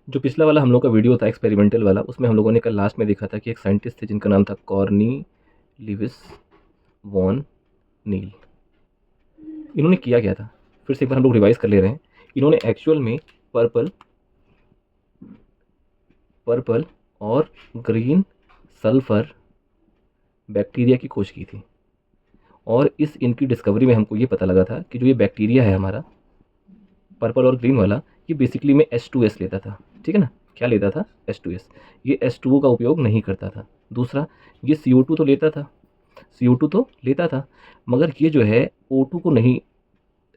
जो पिछला वाला हम लोग का वीडियो था एक्सपेरिमेंटल वाला, उसमें हम लोगों ने कल लास्ट में देखा था कि एक साइंटिस्ट थे जिनका नाम था कॉर्नीलियस वॉन नील। इन्होंने किया क्या था, फिर से एक बार हम लोग रिवाइज कर ले रहे हैं। इन्होंने एक्चुअल में पर्पल पर्पल और ग्रीन सल्फर बैक्टीरिया की खोज की थी, और इस इनकी डिस्कवरी में हमको ये पता लगा था कि जो ये बैक्टीरिया है हमारा पर्पल और ग्रीन वाला, ये बेसिकली में H2S लेता था। ठीक है ना, क्या लेता था? H2S। ये H2O का उपयोग नहीं करता था। दूसरा, ये CO2 तो लेता था, CO2 तो लेता था, मगर ये जो है O2 को नहीं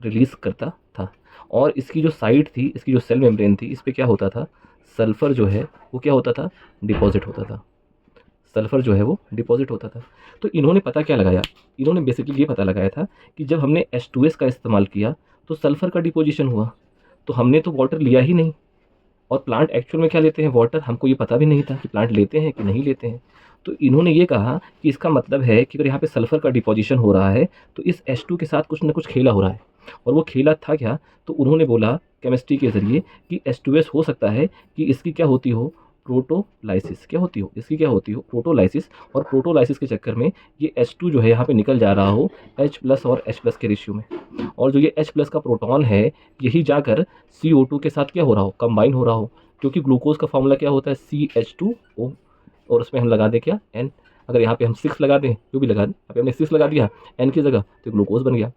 रिलीज़ करता था। और इसकी जो साइट थी, इसकी जो सेल मेम्ब्रेन थी, इस पे क्या होता था, सल्फ़र जो है वो क्या होता था, डिपॉजिट होता था। सल्फ़र जो है वो डिपॉजिट होता था। तो इन्होंने पता क्या लगाया, इन्होंने बेसिकली ये पता लगाया था कि जब हमने H2S का इस्तेमाल किया तो सल्फ़र का डिपोजिशन हुआ, तो हमने तो वाटर लिया ही नहीं। और प्लांट एक्चुअल में क्या लेते हैं, वाटर। हमको ये पता भी नहीं था कि प्लांट लेते हैं कि नहीं लेते हैं। तो इन्होंने ये कहा कि इसका मतलब है कि अगर यहाँ पे सल्फ़र का डिपोजिशन हो रहा है तो इस H2 के साथ कुछ ना कुछ खेला हो रहा है। और वो खेला था क्या, तो उन्होंने बोला केमिस्ट्री के ज़रिए कि H2S हो सकता है कि इसकी क्या होती हो, प्रोटोलाइसिस। क्या होती हो इसकी, क्या होती हो, प्रोटोलाइसिस। और प्रोटोलाइसिस के चक्कर में ये H2 जो है यहाँ पे निकल जा रहा हो H+ और H+ के रेशियो में। और जो ये H+ का प्रोटॉन है, यही जाकर CO2 के साथ क्या हो रहा हो, कंबाइन हो रहा हो। क्योंकि ग्लूकोज का फॉर्मूला क्या होता है, CH2O। और उसमें हम लगा दें क्या, N। अगर यहाँ पे हम 6 लगा दें, जो भी लगा दें, अभी हमने 6 लगा दिया N की जगह, तो ग्लूकोज बन गया।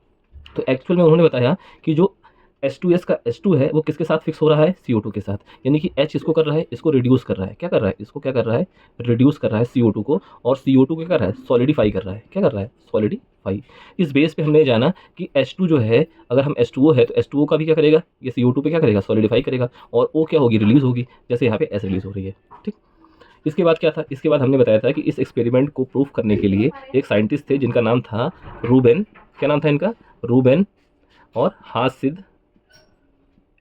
तो एक्चुअल में उन्होंने बताया कि जो H2S का H2 है वो किसके साथ फिक्स हो रहा है, CO2 के साथ। यानी कि H इसको कर रहा है, इसको रिड्यूस कर रहा है। क्या कर रहा है, इसको क्या कर रहा है, रिड्यूस कर रहा है CO2 को। और CO2 क्या कर रहा है, सॉलिडिफाई कर रहा है। क्या कर रहा है, सॉलिडिफाई। इस बेस पे हमने जाना कि H2 जो है, अगर हम H2O है तो H2O का भी क्या करेगा, ये CO2 पे क्या करेगा, सॉलिडिफाई करेगा। और O क्या होगी, रिलीज होगी, जैसे यहाँ पे S रिलीज हो रही है। ठीक। इसके बाद क्या था, इसके बाद हमने बताया था कि इस एक्सपेरिमेंट को प्रूफ करने के लिए एक साइंटिस्ट थे जिनका नाम था रूबेन। क्या नाम था इनका, रूबेन और हासिद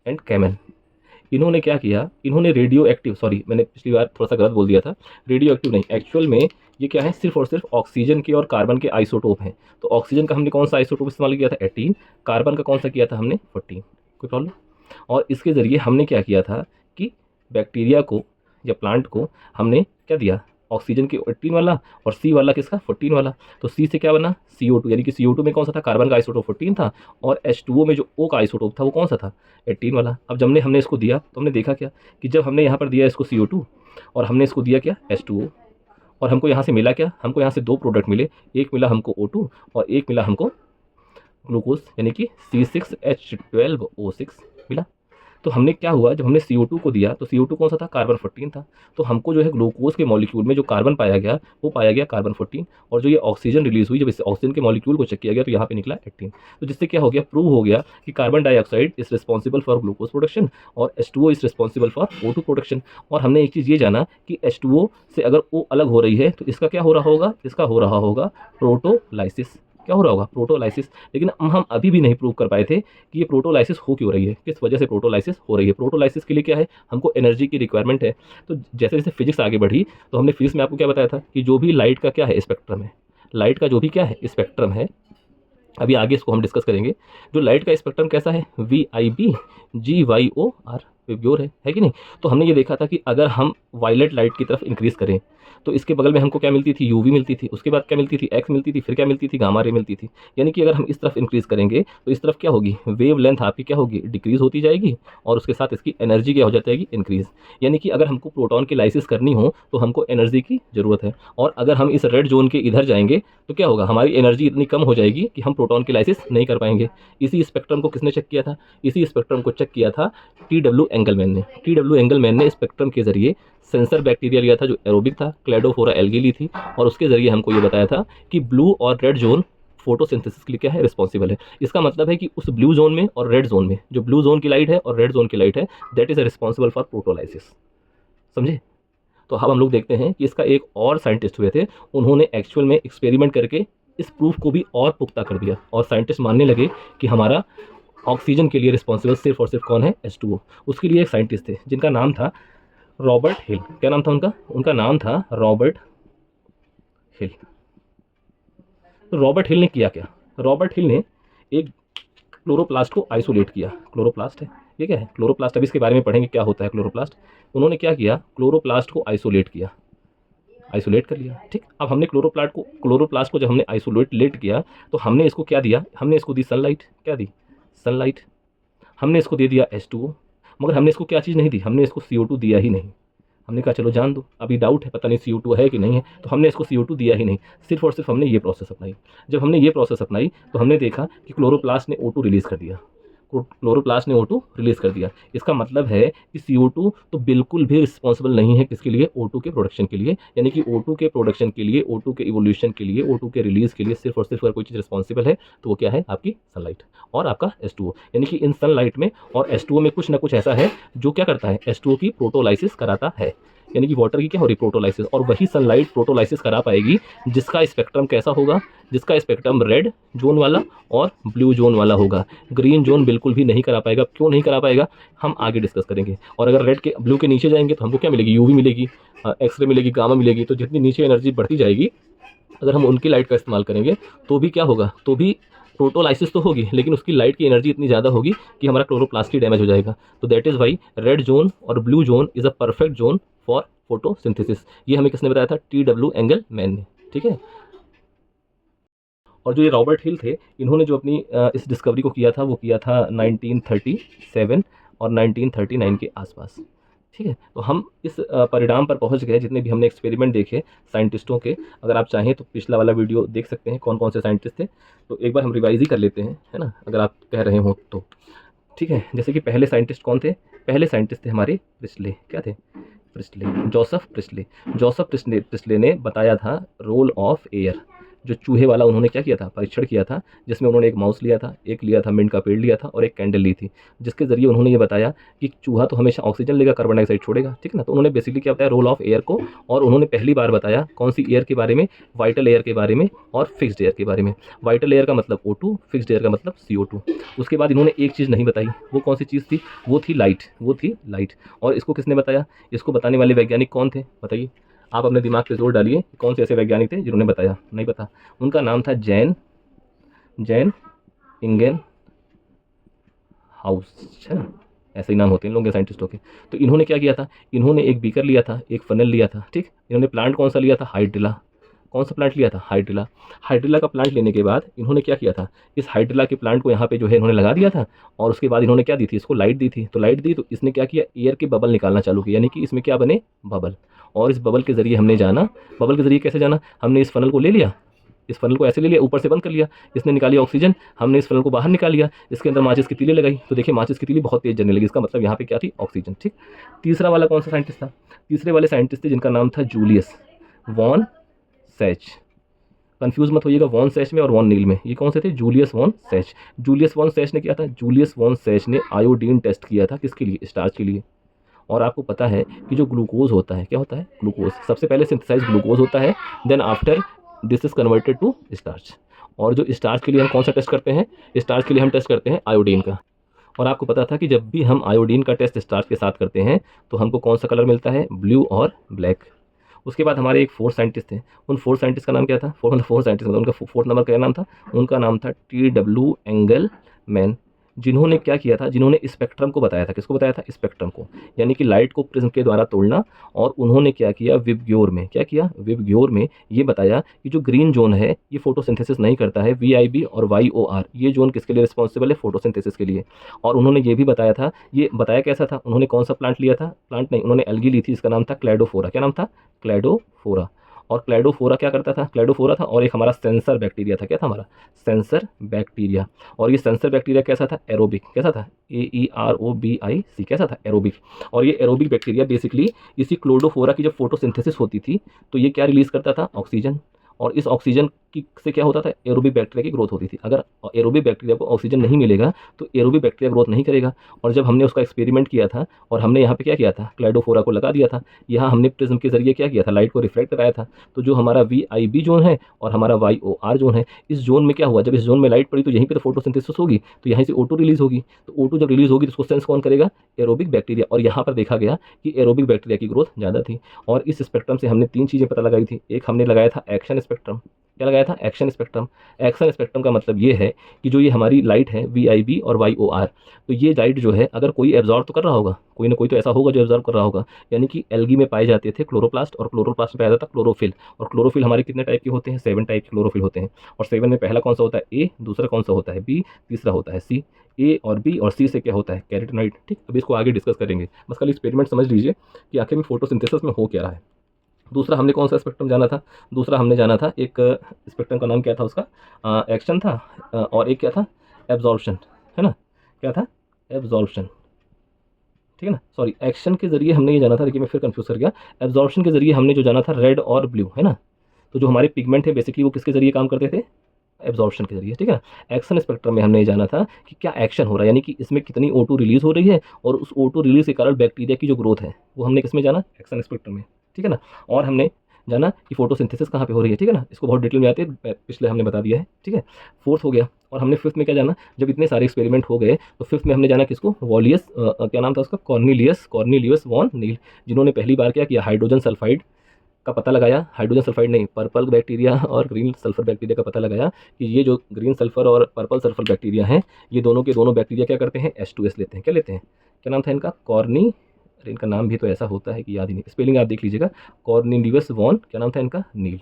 एंड कैमन। इन्होंने क्या किया, इन्होंने रेडियो एक्टिव, सॉरी मैंने पिछली बार थोड़ा सा गलत बोल दिया था, रेडियो एक्टिव नहीं, एक्चुअल में ये क्या है, सिर्फ और सिर्फ ऑक्सीजन के और कार्बन के आइसोटोप हैं। तो ऑक्सीजन का हमने कौन सा आइसोटोप इस्तेमाल किया था, 18। कार्बन का कौन सा किया था हमने, 14। कोई प्रॉब्लम। और इसके ज़रिए हमने क्या किया था कि बैक्टीरिया को या प्लांट को हमने क्या दिया, ऑक्सीजन की 18 वाला, और सी वाला किसका, 14 वाला। तो सी से क्या बना, CO2। यानी कि CO2 में कौन सा था, कार्बन का आइसोटोप 14 था। और H2O में जो O का आइसोटोप था वो कौन सा था, 18 वाला। अब जब हमने इसको दिया तो हमने देखा क्या कि जब हमने यहाँ पर दिया इसको CO2 और हमने इसको दिया क्या, H2O, और हमको यहाँ से मिला क्या, हमको यहाँ से 2 प्रोडक्ट मिले। एक मिला हमको O2 और एक मिला हमको ग्लूकोज, यानी कि C6H12O6 मिला। तो हमने क्या हुआ, जब हमने CO2 को दिया तो CO2 कौन सा था, कार्बन 14 था। तो हमको जो है ग्लूकोज के मॉलिक्यूल में जो कार्बन पाया गया वो पाया गया कार्बन 14। और जो ये ऑक्सीजन रिलीज हुई, जब इस ऑक्सीजन के मॉलिक्यूल को चेक किया गया तो यहाँ पे निकला 18। तो जिससे क्या हो गया, प्रूव हो गया कि carbon dioxide is responsible for glucose production और H2O is responsible for O2 production. और हमने एक चीज़ ये जाना कि H2O से अगर O अलग हो रही है तो इसका क्या हो रहा होगा, इसका हो रहा होगा प्रोटोलाइसिस। क्या हो रहा होगा, प्रोटोलाइसिस। लेकिन हम अभी भी नहीं प्रूव कर पाए थे कि ये प्रोटोलाइसिस हो क्यों रही है, किस वजह से प्रोटोलाइसिस हो रही है। प्रोटोलाइसिस के लिए क्या है, हमको एनर्जी की रिक्वायरमेंट है। तो जैसे जैसे फिजिक्स आगे बढ़ी तो हमने फिजिक्स में आपको क्या बताया था कि जो भी लाइट का क्या है, स्पेक्ट्रम है। लाइट का जो भी क्या है, स्पेक्ट्रम है। अभी आगे इसको हम डिस्कस करेंगे। जो लाइट का स्पेक्ट्रम कैसा है, VIB GYOR, विब्योर है कि नहीं। तो हमने ये देखा था कि अगर हम वायलेट लाइट की तरफ इंक्रीज करें तो इसके बगल में हमको क्या मिलती थी, UV मिलती थी। उसके बाद क्या मिलती थी, X मिलती थी। फिर क्या मिलती थी, गामा रे मिलती थी। यानी कि अगर हम इस तरफ इंक्रीज करेंगे तो इस तरफ क्या होगी, वेव लेंथ आपकी क्या होगी, डिक्रीज होती जाएगी। और उसके साथ इसकी एनर्जी क्या हो जाएगी, इंक्रीज। यानी कि अगर हमको प्रोटॉन की लाइसिस करनी हो तो हमको एनर्जी की ज़रूरत है। और अगर हम इस रेड जोन के इधर जाएंगे तो क्या होगा, हमारी एनर्जी इतनी कम हो जाएगी कि हम प्रोटॉन की लाइसिस नहीं कर पाएंगे। इसी स्पेक्ट्रम को किसने चेक किया था, इसी स्पेक्ट्रम को चेक किया था TW एंगलमैन ने। TW एंगलमैन ने स्पेक्ट्रम के जरिए सेंसर बैक्टीरिया लिया था जो एरोबिक था, क्लेडोफोरा एल्गी ली थी। और उसके जरिए हमको ये बताया था कि ब्लू और रेड जोन फोटोसिंथेसिस के लिए क्या है, रिस्पॉन्सिबल है। इसका मतलब है कि उस ब्लू जोन में और रेड जोन में, जो ब्लू जोन की लाइट है और रेड जोन की लाइट है, दैट इज रिस्पॉन्सिबल फॉर प्रोटोलाइसिस। समझे। तो अब हम लोग देखते हैं कि इसका एक और साइंटिस्ट हुए थे, उन्होंने एक्चुअल में एक्सपेरिमेंट करके इस प्रूफ को भी और पुख्ता कर दिया। और साइंटिस्ट मानने लगे कि हमारा ऑक्सीजन के लिए रिस्पॉन्सिबल सिर्फ और सिर्फ कौन है, H2O। उसके लिए एक साइंटिस्ट थे जिनका नाम था रॉबर्ट हिल। क्या नाम था उनका, उनका नाम था रॉबर्ट हिल। तो रॉबर्ट हिल ने किया क्या, रॉबर्ट हिल ने एक क्लोरोप्लास्ट को आइसोलेट किया। क्लोरोप्लास्ट है, ये क्या है? क्लोरोप्लास्ट। अब इसके बारे में पढ़ेंगे क्या होता है क्लोरोप्लास्ट। उन्होंने क्या किया, क्लोरोप्लास्ट को आइसोलेट किया, आइसोलेट कर लिया। ठीक, अब हमने क्लोरोप्लास्ट को जब हमने आइसोलेट किया तो हमने इसको क्या दिया, हमने इसको दी सनलाइट। क्या दी? सनलाइट। हमने इसको दे दिया H2O, मगर हमने इसको क्या चीज़ नहीं दी, हमने इसको CO2 दिया ही नहीं। हमने कहा चलो जान दो, अभी डाउट है, पता नहीं CO2 है कि नहीं है, तो हमने इसको CO2 दिया ही नहीं। सिर्फ और सिर्फ हमने ये प्रोसेस अपनाई। जब हमने ये प्रोसेस अपनाई तो हमने देखा कि क्लोरोप्लास्ट ने O2 रिलीज़ कर दिया, क्लोरोप्लास्ट ने O2 रिलीज़ कर दिया। इसका मतलब है कि CO2 तो बिल्कुल भी रिस्पॉन्सिबल नहीं है किसके लिए, O2 के प्रोडक्शन के लिए। यानी कि O2 के प्रोडक्शन के लिए, O2 के इवोल्यूशन के लिए, O2 के रिलीज़ के लिए सिर्फ और सिर्फ अगर कोई चीज़ रिस्पॉन्सिबल है तो वो क्या है, आपकी सनलाइट और आपका H2O। यानी कि इन सनलाइट में और H2O में कुछ ना कुछ ऐसा है जो क्या करता है, H2O की प्रोटोलाइसिस कराता है। यानी कि वाटर की क्या हो रही, प्रोटोलाइसिस। और वही सनलाइट प्रोटोलाइसिस करा पाएगी जिसका स्पेक्ट्रम कैसा होगा, जिसका स्पेक्ट्रम रेड जोन वाला और ब्लू जोन वाला होगा। ग्रीन जोन बिल्कुल भी नहीं करा पाएगा। क्यों नहीं करा पाएगा, हम आगे डिस्कस करेंगे। और अगर रेड के ब्लू के नीचे जाएंगे तो हमको क्या मिलेगी, यूवी मिलेगी, एक्सरे मिलेगी, गामा मिलेगी। तो जितनी नीचे एनर्जी बढ़ती जाएगी, अगर हम उनकी लाइट का इस्तेमाल करेंगे तो भी क्या होगा, तो भी प्रोटोलाइसिस तो होगी, लेकिन उसकी लाइट की एनर्जी इतनी ज़्यादा होगी कि हमारा क्लोरोप्लास्ट ही डैमेज हो जाएगा। तो that is why red zone और blue zone is a perfect zone for photosynthesis. ये हमें किसने बताया था, TW एंगलमैन ने। ठीक है। और जो ये रॉबर्ट हिल थे, इन्होंने जो अपनी इस डिस्कवरी को किया था वो किया था 1937 और 1939 के आसपास। ठीक है। तो हम इस परिणाम पर पहुंच गए, जितने भी हमने एक्सपेरिमेंट देखे साइंटिस्टों के। अगर आप चाहें तो पिछला वाला वीडियो देख सकते हैं, कौन कौन से साइंटिस्ट थे। तो एक बार हम रिवाइज ही कर लेते हैं, है ना, अगर आप कह रहे हो तो। ठीक है। जैसे कि पहले साइंटिस्ट कौन थे, पहले साइंटिस्ट थे हमारे प्रिस्ले। क्या थे, Presley, Joseph Presley. Joseph Presley ने बताया था रोल ऑफ एयर। जो चूहे वाला उन्होंने क्या किया था, परीक्षण किया था, जिसमें उन्होंने एक माउस लिया था, एक लिया था मिंट का पेड़ लिया था और एक कैंडल ली थी, जिसके जरिए उन्होंने ये बताया कि चूहा तो हमेशा ऑक्सीजन लेगा, कार्बन डाइऑक्साइड छोड़ेगा। ठीक ना। तो उन्होंने बेसिकली क्या बताया, रोल ऑफ एयर को। और उन्होंने पहली बार बताया कौन सी एयर के बारे में, वाइटल एयर के बारे में और फिक्स्ड एयर के बारे में। वाइटल एयर का मतलब O2, फिक्स्ड एयर का मतलब CO2। उसके बाद इन्होंने एक चीज़ नहीं बताई, वो कौन सी चीज़ थी, वो थी लाइट, वो थी लाइट। और इसको किसने बताया, इसको बताने वाले वैज्ञानिक कौन थे, बताइए। आप अपने दिमाग पे जोर डालिए, कौन से ऐसे वैज्ञानिक थे जिन्होंने बताया, नहीं पता। उनका नाम था जैन इंगेन हाउस, है ना, ऐसे ही नाम होते हैं इन लोगों के, साइंटिस्टों के। तो इन्होंने क्या किया था, इन्होंने एक बीकर लिया था, एक फनल लिया था। ठीक। इन्होंने प्लांट कौन सा लिया था, हाइड्रिला। कौन सा प्लांट लिया था, हाइड्रिला। हाइड्रिला का प्लांट लेने के बाद इन्होंने क्या किया था, इस हाइड्रिला के प्लांट को यहाँ पे जो है इन्होंने लगा दिया था। और उसके बाद इन्होंने क्या दी थी, इसको लाइट दी थी। तो लाइट दी तो इसने क्या किया, एयर के बबल निकालना चालू किया, यानी कि इसमें क्या बने, बबल। और इस बबल के जरिए हमने जाना, बबल के जरिए कैसे जाना, हमने इस फनल को ले लिया, इस फनल को ऐसे ले लिया, ऊपर से बंद कर लिया, इसने निकाली ऑक्सीजन, हमने इस फनल को बाहर निकाल लिया, इसके अंदर माचिस की तीली लगाई, तो देखिए माचिस की तीली बहुत तेज जलने लगी। इसका मतलब यहाँ पे क्या थी, ऑक्सीजन। ठीक। तीसरा वाला कौन सा साइंटिस्ट था, तीसरे वाले साइंटिस्ट थे जिनका नाम था जूलियस वॉन सैच। कंफ्यूज मत होइएगा वॉन सैच में और वॉन नील में, ये कौन से थे, Julius von Sachs. Julius von Sachs ने क्या था, जूलियस वॉन सैच ने आयोडीन टेस्ट किया था, किसके लिए, स्टार्च के लिए। और आपको पता है कि जो ग्लूकोज होता है, क्या होता है, ग्लूकोज सबसे पहले सिंथेसाइज ग्लूकोज होता है, then after this is converted to starch. और जो स्टार्च के लिए हम कौन सा टेस्ट करते हैं, स्टार्च के लिए हम टेस्ट करते हैं आयोडीन का। और आपको पता था कि जब भी हम आयोडीन का टेस्ट स्टार्च के साथ करते हैं तो हमको कौन सा कलर मिलता है, ब्लू और ब्लैक। उसके बाद हमारे एक फोर्थ साइंटिस्ट थे, उन फोर्थ साइंटिस्ट का नाम क्या था, फोर्थ साइंटिस्ट उनका फोर्थ नंबर का नाम था, उनका नाम था TW एंगलमैन। जिन्होंने क्या किया था, जिन्होंने स्पेक्ट्रम को बताया था, किसको बताया था, स्पेक्ट्रम को, यानी कि लाइट को प्रिज्म के द्वारा तोड़ना। और उन्होंने क्या किया, विबग्योर में, क्या किया, विबग्योर में ये बताया कि जो ग्रीन जोन है ये फोटोसिंथेसिस नहीं करता है, VIB और YOR, ये जोन किसके लिए रिस्पॉन्सिबल है, फोटोसिंथेसिस के लिए। और उन्होंने ये भी बताया था, ये बताया कैसा था, उन्होंने कौन सा प्लांट लिया था, प्लांट नहीं, उन्होंने एल्गी ली थी, इसका नाम था क्लैडोफोरा। क्या नाम था, क्लैडोफोरा। और क्लैडोफोरा क्या करता था, क्लैडोफोरा था। और एक हमारा सेंसर बैक्टीरिया था, क्या था हमारा, सेंसर बैक्टीरिया। और ये सेंसर बैक्टीरिया कैसा था, एरोबिक, कैसा था, AEROBIC, कैसा था, एरोबिक। और ये एरोबिक बैक्टीरिया बेसिकली इसी क्लोडोफोरा की जब फोटोसिंथेसिस होती थी तो ये क्या रिलीज करता था, ऑक्सीजन। और इस ऑक्सीजन की से क्या होता था, एरोबिक बैक्टीरिया की ग्रोथ होती थी। अगर एरोबिक बैक्टीरिया को ऑक्सीजन नहीं मिलेगा तो एरोबिक बैक्टीरिया ग्रोथ नहीं करेगा। और जब हमने उसका एक्सपेरिमेंट किया था और हमने यहाँ पे क्या किया था, क्लैडोफोरा को लगा दिया था, यहाँ हमने प्रिज्म के जरिए क्या किया था, लाइट को रिफ्लेक्ट कराया था। तो जो हमारा VIB जोन है और हमारा YOR जोन है, इस जोन में क्या हुआ, जब इस जोन में लाइट पड़ी तो यहीं पर तो फोटोसिंथेसिस होगी, तो यहाँ से O2 रिलीज होगी। तो O2 जब रिलीज होगी तो उसको सेंस कौन करेगा, एरोबिक बैक्टीरिया। और यहाँ पर देखा गया कि एरोबिक बैक्टीरिया की ग्रोथ ज़्यादा थी। और इस स्पेक्ट्रम से हमने तीन चीज़ें पता लगाई थी, एक हमने लगाया था एक्शन स्पेक्ट्रम, क्या लगाया था? Action spectrum. एक्शन स्पेक्ट्रम का मतलब ये है कि जो ये हमारी लाइट है VIB और YOR, तो ये लाइट जो है अगर कोई एब्जॉर्ब तो कर रहा होगा, कोई ना कोई तो ऐसा होगा जो एब्जॉर्ब कर रहा होगा। यानी कि एल्गी में पाए जाते थे क्लोरोप्लास्ट, और क्लोरोप्लास्ट में पाया जाता था क्लोरोफिल। और क्लोरोफिल हमारे कितने टाइप के होते हैं? 7 टाइप के क्लोरोफिल होते हैं। और 7 में पहला कौन सा होता है? ए, दूसरा कौन सा होता है? बी, तीसरा होता है सी। ए और बी और सी से क्या होता है? कैरोटीनॉइड। ठीक, अभी इसको आगे डिस्कस करेंगे, बस खाली एक्सपेरिमेंट समझ लीजिए कि आखिर में फोटोसिंथेसिस में हो क्या रहा है। दूसरा हमने कौन सा स्पेक्ट्रम जाना था? दूसरा हमने जाना था, एक स्पेक्ट्रम का नाम क्या था उसका? एक्शन था, और एक क्या था? एब्जॉर्प्शन, है ना? क्या था? एब्जॉर्प्शन। ठीक है ना, सॉरी, एक्शन के जरिए हमने ये जाना था, देखिए मैं फिर कंफ्यूज कर गया। एब्जॉर्प्शन के जरिए हमने जो जाना था रेड और ब्लू, है ना? तो जो हमारे पिगमेंट है बेसिकली वो किसके जरिए काम करते थे? एब्जॉर्प्शन के जरिए। ठीक है ना। एक्शन स्पेक्ट्रम में हमने ये जाना था कि क्या एक्शन हो रहा है, यानी कि इसमें कितनी O2 रिलीज हो रही है, और उस O2 रिलीज के कारण बैक्टीरिया की जो ग्रोथ है वो हमने किस में जाना? एक्शन स्पेक्ट्रम में। ठीक है ना। और हमने जाना कि फोटोसिंथेसिस कहाँ पे हो रही है। ठीक है ना, इसको बहुत डिटेल में आते हैं, पिछले हमने बता दिया है। ठीक है, फोर्थ हो गया। और हमने फिफ्थ में क्या जाना? जब इतने सारे एक्सपेरिमेंट हो गए तो फिफ्थ में हमने जाना किसको? वॉलियस, क्या नाम था उसका? कॉर्निलियस वॉन नील, जिन्होंने पहली बार क्या किया? हाइड्रोजन सल्फाइड का पता लगाया। हाइड्रोजन सल्फाइड नहीं, पर्पल बैक्टीरिया और ग्रीन सल्फर बैक्टीरिया का पता लगाया कि ये जो ग्रीन सल्फर और पर्पल सल्फर बैक्टीरिया हैं, ये दोनों के दोनों बैक्टीरिया क्या करते हैं? H2S लेते हैं। क्या लेते हैं? क्या नाम था इनका? कॉर्नी, अरे इनका नाम भी तो ऐसा होता है कि याद ही नहीं, स्पेलिंग आप देख लीजिएगा। कॉर्निलियस वॉन, क्या नाम था इनका? नील।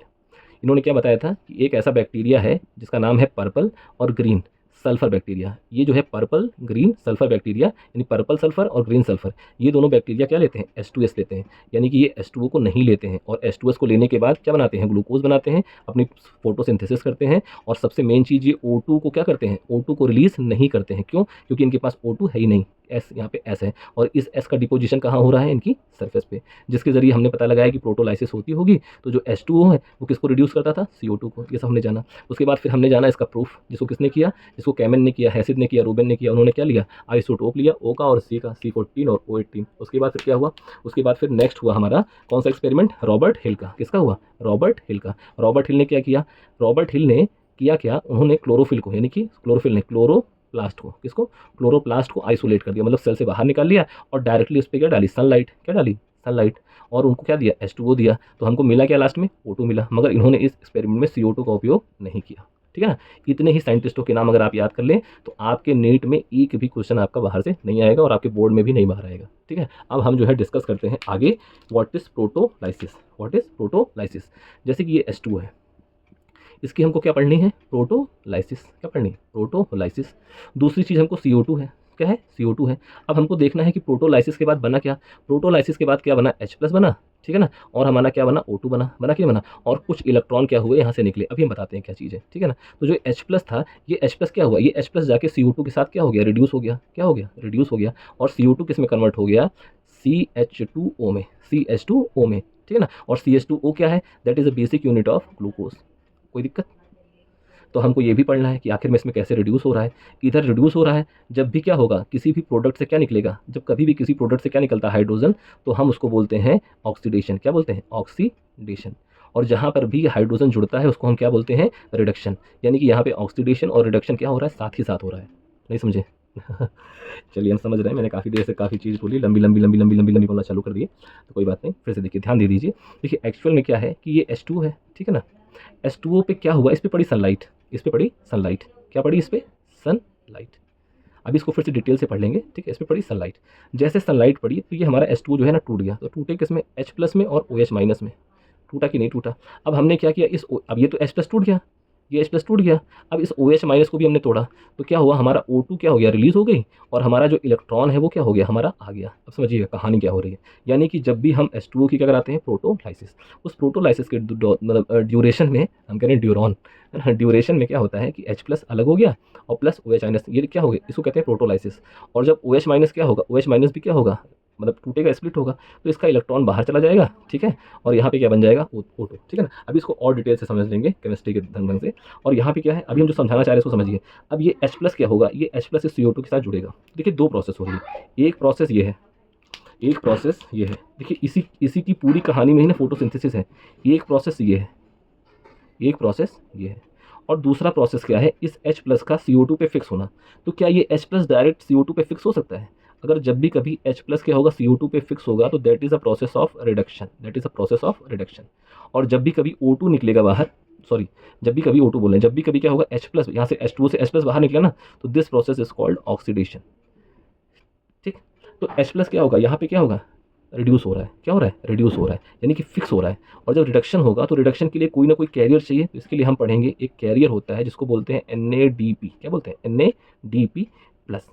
इन्होंने क्या बताया था कि एक ऐसा बैक्टीरिया है जिसका नाम है पर्पल और ग्रीन सल्फर बैक्टीरिया। ये जो है पर्पल ग्रीन सल्फर बैक्टीरिया, यानी पर्पल सल्फर और ग्रीन सल्फर, ये दोनों बैक्टीरिया क्या लेते हैं? H2S लेते हैं। यानी कि ये H2O को नहीं लेते हैं, और H2S को लेने के बाद क्या बनाते हैं? ग्लूकोज बनाते हैं, अपनी फोटोसिंथेसिस करते हैं। और सबसे मेन चीज़, ये O2 को क्या करते हैं? O2 को रिलीज नहीं करते हैं। क्यों? क्योंकि इनके पास O2 है ही नहीं। एस, यहाँ पे एस है, और इस एस का डिपोजिशन कहाँ हो रहा है? इनकी सरफेस पे, जिसके जरिए हमने पता लगाया कि प्रोटोलाइसिस होती होगी। तो जो H2O है वो किसको रिड्यूस करता था? CO2 को। ये सब हमने जाना। उसके बाद फिर हमने जाना इसका प्रूफ, जिसको किसने किया? जिसको कैमन ने किया, हैसिड ने किया, रूबेन ने किया। उन्होंने क्या लिया? आइसोटोप लिया, O का और C का, C14 और O18। उसके बाद फिर क्या हुआ? उसके बाद फिर नेक्स्ट हुआ हमारा कौन सा एक्सपेरिमेंट? रॉबर्ट हिल का। किसका हुआ? रॉबर्ट हिल का। रॉबर्ट हिल ने क्या किया? रॉबर्ट हिल ने किया क्या? उन्होंने क्लोरोफिल को, यानी कि क्लोरोफिल ने क्लोरोप्लास्ट को, किसको? क्लोरोप्लास्ट को आइसोलेट कर दिया, मतलब सेल से बाहर निकाल लिया, और डायरेक्टली उस पर क्या डाली? सनलाइट। क्या डाली? सनलाइट। और उनको क्या दिया? H2O दिया। तो हमको मिला क्या लास्ट में? O2 मिला। मगर इन्होंने इस एक्सपेरिमेंट में CO2 का उपयोग नहीं किया। ठीक है ना। इतने ही साइंटिस्टों के नाम अगर आप याद कर लें तो आपके नीट में एक भी क्वेश्चन आपका बाहर से नहीं आएगा, और आपके बोर्ड में भी नहीं बाहर आएगा। ठीक है, अब हम जो है डिस्कस करते हैं आगे, what is protolysis. What is protolysis? जैसे कि ये H2O है, इसकी हमको क्या पढ़नी है? प्रोटोलाइसिस। क्या पढ़नी है? प्रोटोलाइसिस। दूसरी चीज़ हमको CO2 है। क्या है? CO2 है। अब हमको देखना है कि प्रोटोलाइसिस के बाद बना क्या? प्रोटोलाइसिस के बाद क्या बना? H+ बना। ठीक है ना। और हमारा क्या बना? O2 बना। बना क्या बना? और कुछ इलेक्ट्रॉन क्या हुए? यहाँ से निकले। अभी हम बताते हैं क्या चीज़ है। ठीक है ना। तो जो H+ था, ये H+ क्या हुआ? ये H+ जाके CO2 के साथ क्या हो गया? रिड्यूस हो गया। क्या हो गया? रिड्यूस हो गया। और CO2 किस में कन्वर्ट हो गया? CH2O में। CH2O में। ठीक है ना। और CH2O क्या है? That is a basic unit of glucose. कोई दिक्कत? तो हमको ये भी पढ़ना है कि आखिर में इसमें कैसे रिड्यूस हो रहा है। इधर रिड्यूस हो रहा है, जब भी क्या होगा? किसी भी प्रोडक्ट से क्या निकलेगा? जब कभी भी किसी प्रोडक्ट से क्या निकलता है? हाइड्रोजन। तो हम उसको बोलते हैं ऑक्सीडेशन। क्या बोलते हैं? ऑक्सीडेशन। और जहाँ पर भी हाइड्रोजन जुड़ता है उसको हम क्या बोलते हैं? रिडक्शन। यानी कि यहाँ पे ऑक्सीडेशन और रिडक्शन क्या हो रहा है? साथ ही साथ हो रहा है। नहीं समझे? चलिए हम समझ रहे हैं, मैंने काफ़ी देर से काफ़ी चीज़ बोली, लंबी लंबी लंबी लंबी लंबी लंबी बोलना चालू कर दिए, तो कोई बात नहीं, फिर से देखिए, ध्यान दे दीजिए। देखिए एक्चुअल में क्या है कि ये H2 है। ठीक है ना। H2O पे क्या हुआ? इस पे पड़ी सनलाइट। इस पे पड़ी सनलाइट। क्या पड़ी इस पे? सनलाइट। अभी इसको फिर से डिटेल से पढ़ लेंगे। ठीक है, इस पे पड़ी सनलाइट। जैसे सनलाइट पड़ी तो ये हमारा H2O जो है ना टूट गया। तो टूटे किसमें? H+ में और OH- में। टूटा कि नहीं टूटा? अब हमने क्या किया? अब ये तो H+ टूट गया, ये H+ टूट गया। अब इस OH- को भी हमने तोड़ा, तो क्या हुआ? हमारा O2 क्या हो गया? रिलीज हो गई, और हमारा जो इलेक्ट्रॉन है वो क्या हो गया? हमारा आ गया। अब समझिएगा कहानी क्या हो रही है। यानी कि जब भी हम H2O की क्या कराते हैं? प्रोटोलाइसिस। उस प्रोटोलाइसिस के मतलब ड्यूरेशन में, हम कह रहे हैं ड्यूरॉन, ड्यूरेशन में क्या होता है कि H+ अलग हो गया और प्लस OH-, ये क्या हो गया? इसको कहते हैं प्रोटोलाइसिस। और जब OH- क्या होगा? OH- भी क्या होगा? मतलब टूटेगा, स्प्लिट होगा, तो इसका इलेक्ट्रॉन बाहर चला जाएगा। ठीक है, और यहाँ पे क्या बन जाएगा? O2। ठीक है ना। अभी इसको और डिटेल से समझ लेंगे केमिस्ट्री के ढंग से। और यहाँ पे क्या है, अभी हम जो समझाना चाह रहे हैं उसको समझिए। अब ये H+ क्या होगा? ये H+ इस CO2 के साथ जुड़ेगा। देखिए दो प्रोसेस हो रही है, एक प्रोसेस ये है, एक प्रोसेस ये है। देखिए इसी इसी की पूरी कहानी में ही ना फोटोसिंथेसिस है। एक प्रोसेस ये है, एक प्रोसेस ये है, और दूसरा प्रोसेस क्या है? इस H+ का CO2 पे फिक्स होना। तो क्या ये H+ डायरेक्ट CO2 पे फिक्स हो सकता है? अगर जब भी कभी H+ क्या होगा? CO2 पे फिक्स होगा तो that is a process of reduction. That is a process of reduction. और जब भी कभी O2 निकलेगा बाहर, सॉरी, जब भी कभी O2 बोल रहे हैं, जब भी कभी क्या होगा H प्लस, यहाँ से H2O से H प्लस बाहर निकला ना, तो this process is called oxidation. ठीक, तो H प्लस क्या होगा, यहाँ पे क्या होगा, रिड्यूस हो रहा है, क्या हो रहा है, रिड्यूस हो रहा है, यानी कि फिक्स हो रहा है। और जब रिडक्शन होगा तो रिडक्शन के लिए कोई ना कोई कैरियर चाहिए, तो इसके लिए हम पढ़ेंगे एक कैरियर होता है जिसको बोलते हैं NADP। क्या बोलते हैं, NADP प्लस।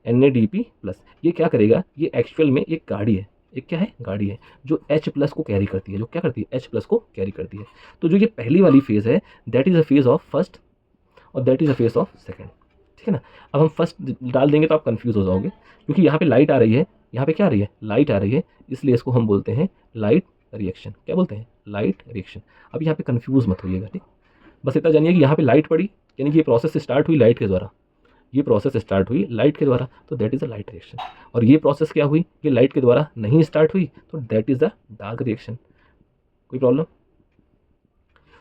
NADP प्लस ये क्या करेगा, ये एक्चुअल में एक गाड़ी है, एक क्या है, गाड़ी है जो H प्लस को कैरी करती है, जो क्या करती है, H प्लस को कैरी करती है। तो जो ये पहली वाली फेज़ है, that is a phase of first और that is a phase of second. ठीक है ना। अब हम फर्स्ट डाल देंगे तो आप कंफ्यूज हो जाओगे, क्योंकि यहाँ पे लाइट आ रही है, यहाँ पे क्या आ रही है, लाइट आ रही है, इसलिए इसको हम बोलते हैं लाइट रिएक्शन। क्या बोलते हैं, लाइट रिएक्शन। अब यहाँ पे कंफ्यूज मत होइएगा, ठीक, बस इतना जानिए कि यहाँ पे लाइट पड़ी, यानी कि ये प्रोसेस स्टार्ट हुई लाइट के द्वारा, ये प्रोसेस स्टार्ट हुई लाइट के द्वारा, तो that is a light reaction. और ये प्रोसेस क्या हुई, ये लाइट के द्वारा नहीं स्टार्ट हुई, तो that is a dark reaction. कोई प्रॉब्लम।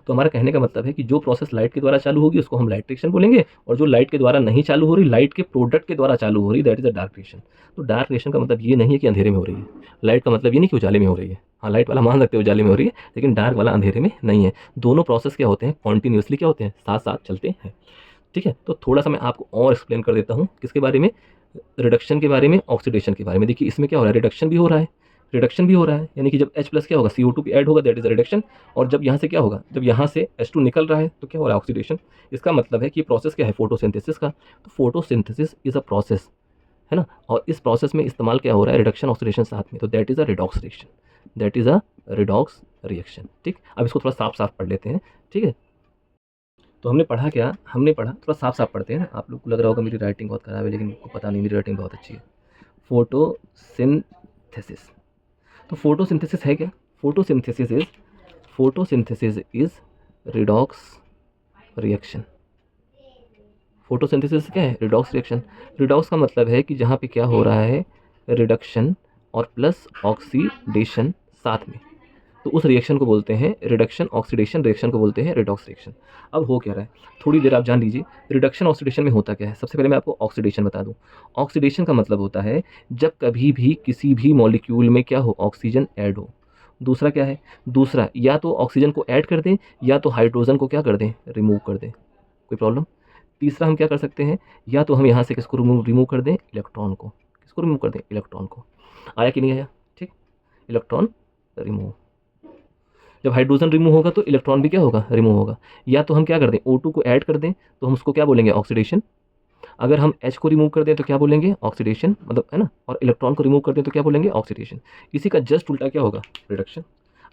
तो हमारा कहने का मतलब है कि जो प्रोसेस लाइट के द्वारा चालू होगी उसको हम लाइट रिएक्शन बोलेंगे, और जो लाइट के द्वारा नहीं चालू हो रही, लाइट के प्रोडक्ट के द्वारा चालू हो रही, that is a dark reaction. तो डार्क रिएक्शन का मतलब ये नहीं है कि अंधेरे में हो रही है, लाइट का मतलब ये नहीं कि उजाले में हो रही है। हाँ, लाइट वाला मान सकते हैं उजाले में हो रही है, लेकिन डार्क वाला अंधेरे में नहीं है। दोनों प्रोसेस क्या होते हैं, कॉन्टिन्यूसली क्या होते हैं, साथ साथ चलते हैं। ठीक है, तो थोड़ा सा मैं आपको और एक्सप्लेन कर देता हूँ किसके बारे में, रिडक्शन के बारे में, ऑक्सीडेशन के बारे में। देखिए इसमें क्या हो रहा है, रिडक्शन भी हो रहा है, रिडक्शन भी हो रहा है, यानी कि जब H प्लस क्या होगा, CO2 भी ऐड होगा, दैट इज रिडक्शन। और जब यहाँ से क्या होगा, जब यहाँ से H2 निकल रहा है तो क्या हो रहा है, ऑक्सीडेशन। इसका मतलब है कि प्रोसेस क्या है, फोटोसिंथेसिस का। तो फोटोसिंथेसिस इज अ प्रोसेस, है ना, और इस प्रोसेस में इस्तेमाल क्या हो रहा है, रिडक्शन ऑक्सीडेशन साथ में, तो that is a redox reaction, that is a redox reaction. ठीक, अब इसको थोड़ा साफ साफ पढ़ लेते हैं। ठीक है, तो हमने पढ़ा क्या, हमने पढ़ा, थोड़ा साफ साफ पढ़ते हैं ना। आप लोग को लग रहा होगा मेरी राइटिंग बहुत ख़राब है, लेकिन मुझको पता नहीं, मेरी राइटिंग बहुत अच्छी है। फोटोसिंथेसिस, तो फोटोसिंथेसिस है क्या, photosynthesis is redox reaction. Photosynthesis क्या है, रिडॉक्स रिएक्शन। रिडॉक्स का मतलब है कि जहाँ पे क्या हो रहा है, रिडक्शन और प्लस ऑक्सीडेशन साथ में, तो उस रिएक्शन को बोलते हैं रिडक्शन ऑक्सीडेशन रिएक्शन को बोलते हैं रिडॉक्स रिएक्शन। अब हो क्या रहा है, थोड़ी देर आप जान लीजिए, रिडक्शन ऑक्सीडेशन में होता क्या है। सबसे पहले मैं आपको ऑक्सीडेशन बता दूं। ऑक्सीडेशन का मतलब होता है जब कभी भी किसी भी मॉलिक्यूल में क्या हो, ऑक्सीजन ऐड हो। दूसरा क्या है, दूसरा या तो ऑक्सीजन को ऐड कर दें, या तो हाइड्रोजन को क्या कर दें, रिमूव कर दें। कोई प्रॉब्लम। तीसरा हम क्या कर सकते हैं, या तो हम यहाँ से किसको रिमूव कर दें, इलेक्ट्रॉन को। किसको रिमूव कर दें, इलेक्ट्रॉन को। आया कि नहीं आया, ठीक, इलेक्ट्रॉन रिमूव। जब हाइड्रोजन रिमूव होगा तो इलेक्ट्रॉन भी क्या होगा, रिमूव होगा। या तो हम क्या कर दें, O2 को ऐड कर दें, तो हम उसको क्या बोलेंगे, ऑक्सीडेशन। अगर हम H को रिमूव कर दें तो क्या बोलेंगे, ऑक्सीडेशन, मतलब, है ना। और इलेक्ट्रॉन को रिमूव कर दें तो क्या बोलेंगे, ऑक्सीडेशन। इसी का जस्ट उल्टा क्या होगा, रिडक्शन।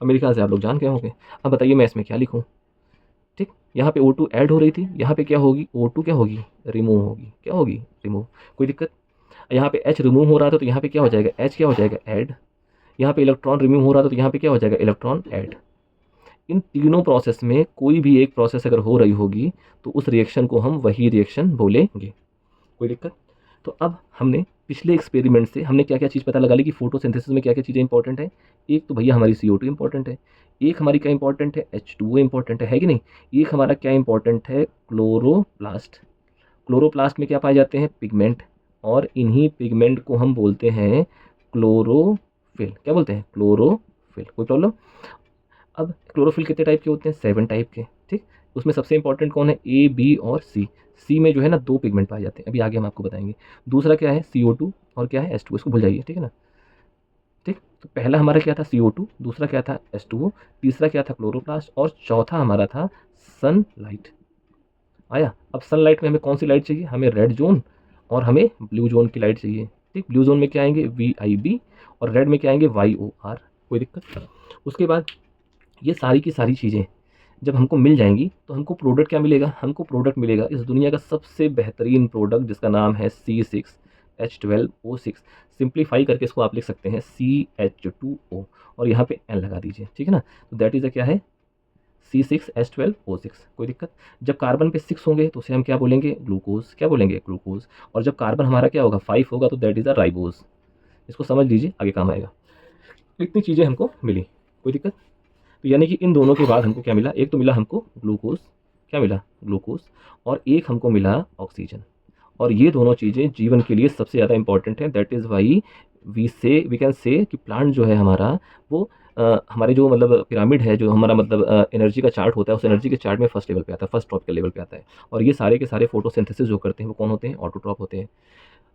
अब मेरे ख्याल से आप लोग जान गए होंगे। अब बताइए मैं इसमें क्या लिखूँ। ठीक, यहाँ पे O2 ऐड हो रही थी, यहाँ पे क्या होगी, O2 क्या होगी, रिमूव होगी। क्या होगी, रिमूव। कोई दिक्कत। यहाँ पे H रिमूव हो रहा था तो यहाँ पे क्या हो जाएगा, H क्या हो जाएगा, ऐड। यहाँ पे इलेक्ट्रॉन रिमूव हो रहा था तो यहाँ पे क्या हो जाएगा, इलेक्ट्रॉन ऐड। इन तीनों प्रोसेस में कोई भी एक प्रोसेस अगर हो रही होगी तो उस रिएक्शन को हम वही रिएक्शन बोलेंगे। कोई दिक्कत। तो अब हमने पिछले एक्सपेरिमेंट से हमने क्या क्या चीज़ पता लगा ली कि फोटोसिंथेसिस में क्या क्या चीज़ें इंपॉर्टेंट है। एक तो भैया हमारी CO2 इंपॉर्टेंट है, एक हमारी क्या इंपॉर्टेंट है, H2O इंपॉर्टेंट है कि नहीं। एक हमारा क्या इंपॉर्टेंट है, क्लोरोप्लास्ट। क्लोरोप्लास्ट में क्या पाए जाते हैं, पिगमेंट, और इन्हीं पिगमेंट को हम बोलते हैं क्लोरोफिल। क्या बोलते हैं, क्लोरोफिल। कोई प्रॉब्लम। अब क्लोरोफिल कितने टाइप के होते हैं, 7 टाइप के। ठीक, उसमें सबसे इंपॉर्टेंट कौन है, A, B और C। C में जो है ना 2 पिगमेंट पाए जाते हैं, अभी आगे हम आपको बताएंगे। दूसरा क्या है, CO2, और क्या है, H2O। इसको भूल जाइए, ठीक है ना। ठीक, तो पहला हमारा क्या था, CO2, दूसरा क्या था, H2O, तीसरा क्या था, क्लोरोप्लास्ट, और चौथा हमारा था सनलाइट। आया। अब सनलाइट में हमें कौन सी लाइट चाहिए, हमें रेड जोन और हमें ब्लू जोन की लाइट चाहिए। ठीक, ब्लू जोन में क्या आएंगे, VIB, और रेड में क्या आएंगे, YOR। कोई दिक्कत। उसके बाद ये सारी की सारी चीज़ें जब हमको मिल जाएंगी तो हमको प्रोडक्ट क्या मिलेगा, हमको प्रोडक्ट मिलेगा इस दुनिया का सबसे बेहतरीन प्रोडक्ट जिसका नाम है C6H12O6। सिंप्लीफाई करके इसको आप लिख सकते हैं CH2O, और यहाँ पे N लगा दीजिए, ठीक है ना। तो दैट इज़ क्या है, C6H12O6। कोई दिक्कत। जब कार्बन पे 6 होंगे तो उसे हम क्या बोलेंगे, ग्लूकोज। क्या बोलेंगे, ग्लूकोज। और जब कार्बन हमारा क्या होगा, 5 होगा तो दैट इज़ अ राइबोज। इसको समझ लीजिए, आगे काम आएगा। इतनी चीज़ें हमको मिली। कोई दिक्कत। तो यानी कि इन दोनों के बाद हमको क्या मिला, एक तो मिला हमको ग्लूकोज। क्या मिला, ग्लूकोज। और एक हमको मिला ऑक्सीजन। और ये दोनों चीज़ें जीवन के लिए सबसे ज़्यादा इंपॉर्टेंट है। That is why we can say कि प्लांट जो है हमारा वो हमारे जो मतलब पिरामिड है, जो हमारा मतलब एनर्जी का चार्ट होता है, उस एनर्जी के चार्ट में फर्स्ट लेवल पे आता है, फर्स्ट ट्रॉपिकल लेवल पे आता है। और ये सारे के सारे फोटोसिंथेसिस जो करते हैं वो कौन होते हैं? ऑटोट्रॉप होते हैं।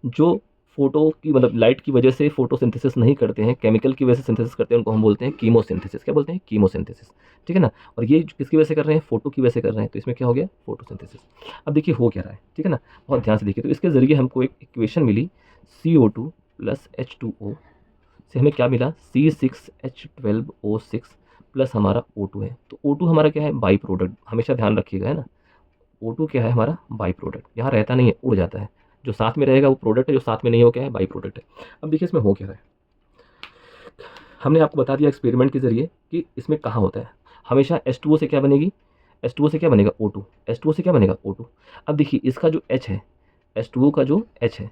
जो फोटो की मतलब लाइट की वजह से फोटोसिंथेसिस नहीं करते हैं, केमिकल की वजह से सिंथेसिस करते हैं, उनको हम बोलते हैं कीमोसिंथेसिस। क्या बोलते हैं? कीमोसिंथेसिस। ठीक है ना। और ये किसकी वजह से कर रहे हैं? फोटो की वजह से कर रहे हैं। तो इसमें क्या हो गया? फोटोसिंथेसिस। अब देखिए हो क्या रहा है, ठीक है ना, बहुत ध्यान से देखिए। तो इसके जरिए हमको एक इक्वेशन मिली, CO2 प्लस H2O से हमें क्या मिला? C6H12O6 प्लस हमारा O2 है। तो O2 हमारा क्या है? By product. हमेशा ध्यान रखिएगा, है ना। O2 क्या है? हमारा बाई प्रोडक्ट। यहाँ रहता नहीं है, उड़ जाता है। जो साथ में रहेगा वो प्रोडक्ट है, जो साथ में नहीं हो क्या है? बाई प्रोडक्ट है। अब देखिए इसमें हो क्या रहा है। हमने आपको बता दिया एक्सपेरिमेंट के जरिए कि इसमें कहाँ होता है। हमेशा H2O से क्या बनेगी? H2O से क्या बनेगा? O2। H2O से क्या बनेगा? O2। अब देखिए इसका जो H है, H2O का जो H है,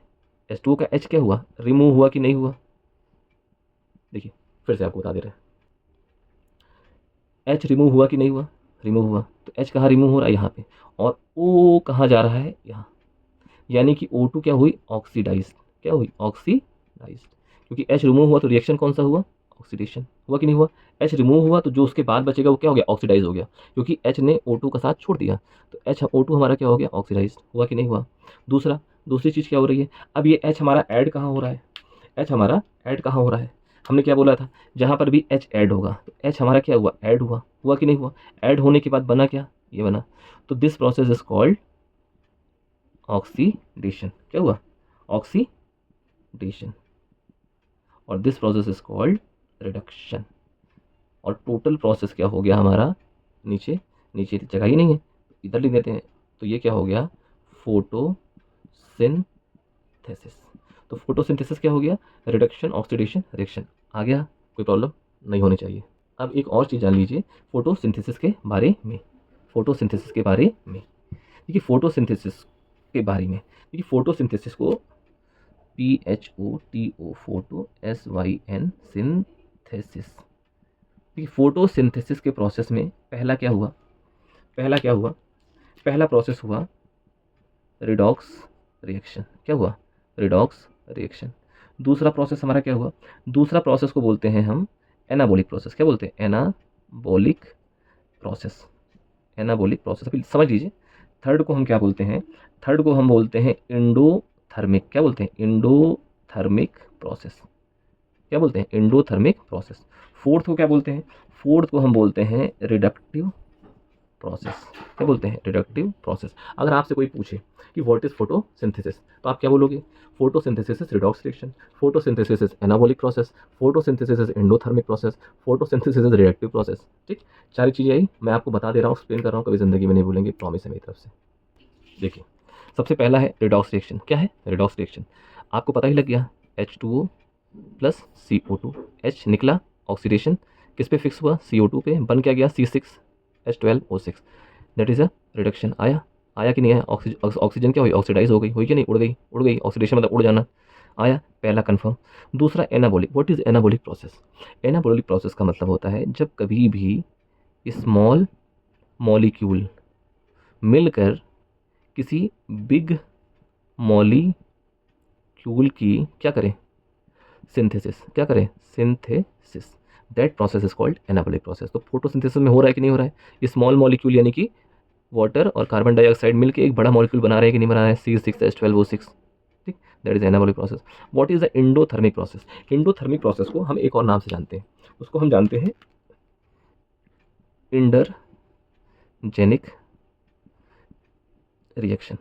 H2O का H क्या हुआ? रिमूव हुआ कि नहीं हुआ? देखिए फिर से आपको बता दे रहे हैं, H रिमूव हुआ कि नहीं हुआ? रिमूव हुआ। तो H कहाँ रिमूव हो रहा है? यहाँ पे। और O कहाँ जा रहा है? यहाँ। यानी कि O2 क्या हुई? ऑक्सीडाइज। क्या हुई? ऑक्सीडाइज। क्योंकि H रिमूव हुआ तो रिएक्शन कौन सा हुआ? ऑक्सीडेशन। हुआ कि नहीं हुआ? H रिमूव हुआ तो जो उसके बाद बचेगा वो क्या हो गया? ऑक्सीडाइज हो गया, क्योंकि H ने O2 का साथ छोड़ दिया। तो O2 हमारा क्या हो गया? ऑक्सीडाइज। हुआ कि नहीं हुआ? दूसरी चीज़ क्या हो रही है? अब ये H हमारा ऐड कहाँ हो रहा है? H हमारा ऐड कहाँ हो रहा है? हमने क्या बोला था? जहाँ पर भी H ऐड होगा तो H हमारा क्या हुआ? ऐड हुआ। हुआ कि नहीं हुआ? ऐड होने के बाद बना क्या? ये बना। तो this process is called oxidation. क्या हुआ? ऑक्सीडेशन। और this process is called reduction. और टोटल प्रोसेस क्या हो गया हमारा? नीचे नीचे जगह ही नहीं है, इधर लिख देते हैं। तो ये क्या हो गया? फोटोसिंथेसिस। तो फोटोसिंथेसिस क्या हो गया? Reduction, oxidation, reaction. आ गया? कोई प्रॉब्लम नहीं होनी चाहिए। अब एक और चीज़ जान लीजिए फोटोसिंथेसिस के बारे में। फोटोसिंथेसिस के बारे में देखिए, फोटोसिंथेसिस के बारे में देखिए, फोटोसिंथेसिस को PHOTO, फोटो, SYN, सिंथेसिस। देखिए फोटोसिंथेसिस के प्रोसेस में पहला क्या हुआ? पहला प्रोसेस हुआ रिडॉक्स रिएक्शन। क्या हुआ? Redox reaction. दूसरा प्रोसेस हमारा क्या हुआ? दूसरा प्रोसेस को बोलते हैं हम एनाबॉलिक प्रोसेस। क्या बोलते हैं? Anabolic process. एनाबॉलिक प्रोसेस अभी समझ लीजिए। थर्ड को हम क्या बोलते हैं? थर्ड को हम बोलते हैं इंडोथर्मिक। क्या बोलते हैं? Endothermic process. क्या बोलते हैं? Endothermic process. फोर्थ को क्या बोलते हैं? फोर्थ को हम बोलते हैं रिडक्टिव प्रोसेस। क्या बोलते हैं? Reductive process. अगर आपसे कोई पूछे कि व्हाट इज फोटोसिंथेसिस, तो आप क्या बोलोगे? Photosynthesis is redox reaction, photosynthesis is anabolic process, photosynthesis is endothermic process, photosynthesis is reductive process. ठीक, सारी चीज़ें आई, मैं आपको बता दे रहा हूँ, एक्सप्लेन कर रहा हूँ, कभी ज़िंदगी में नहीं भूलेंगे, प्रॉमिस है मेरी तरफ से। देखिए सबसे पहला है रिडॉक्स रिएक्शन। क्या है रिडॉक्स रिएक्शन? आपको पता ही लग गया, H2O प्लस CO2, H निकला, ऑक्सीडेशन किस पे फिक्स हुआ? CO2 पे। बन क्या गया? C6H12O6। That is a reduction. आया कि नहीं आया? ऑक्सीजन क्या हुई? ऑक्सीडाइज हो गई। हुई कि नहीं? उड़ गई। ऑक्सीडेशन मतलब उड़ जाना। आया, पहला कंफर्म। दूसरा anabolic. What is anabolic process? Anabolic process का मतलब होता है जब कभी भी स्मॉल मॉलिक्यूल मिलकर किसी बिग मॉलिक्यूल की क्या करें? सिंथेसिस। क्या करें? Synthesis. That process is called anabolic process. तो फोटोसिंथेसिस में हो रहा है कि नहीं हो रहा है? स्मॉल मॉलिक्यूल यानी कि वाटर और कार्बन डाइऑक्साइड मिलकर एक बड़ा मॉलिक्यूल बना रहे हैं कि नहीं बना रहे हैं? C6H12O6। ठीक, that is anabolic process. What is the endothermic process? Endothermic process को हम एक और नाम से जानते हैं, उसको हम जानते हैं इंडरजेनिक रिएक्शन।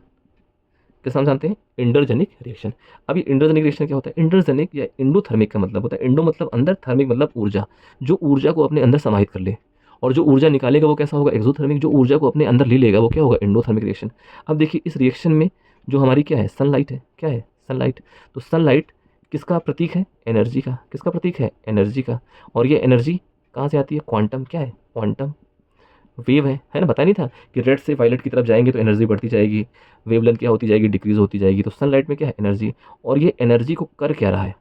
किस नाम जानते हैं? इंडरजेनिक रिएक्शन। अब ये इंडरजेनिक रिएक्शन क्या होता है? इंडरजेनिक या इंडोथर्मिक का मतलब होता है, इंडो मतलब अंदर, थर्मिक मतलब ऊर्जा, जो ऊर्जा को अपने अंदर समाहित कर ले, और जो ऊर्जा निकालेगा वो कैसा होगा? एक्सोथर्मिक। जो ऊर्जा को अपने अंदर ले लेगा वो क्या होगा? Endothermic reaction. अब देखिए इस रिएक्शन में जो हमारी क्या है? सनलाइट है। क्या है? सनलाइट। तो सनलाइट किसका प्रतीक है? एनर्जी का। किसका प्रतीक है? एनर्जी का। और ये एनर्जी कहाँ से आती है? क्वांटम। क्या है? क्वांटम वेव है ना। बताया नहीं था कि रेड से वायलेट की तरफ जाएंगे तो एनर्जी बढ़ती जाएगी, वेवलेंथ क्या होती जाएगी? डिक्रीज होती जाएगी। तो सनलाइट में क्या है? एनर्जी। और ये एनर्जी को कर क्या रहा है?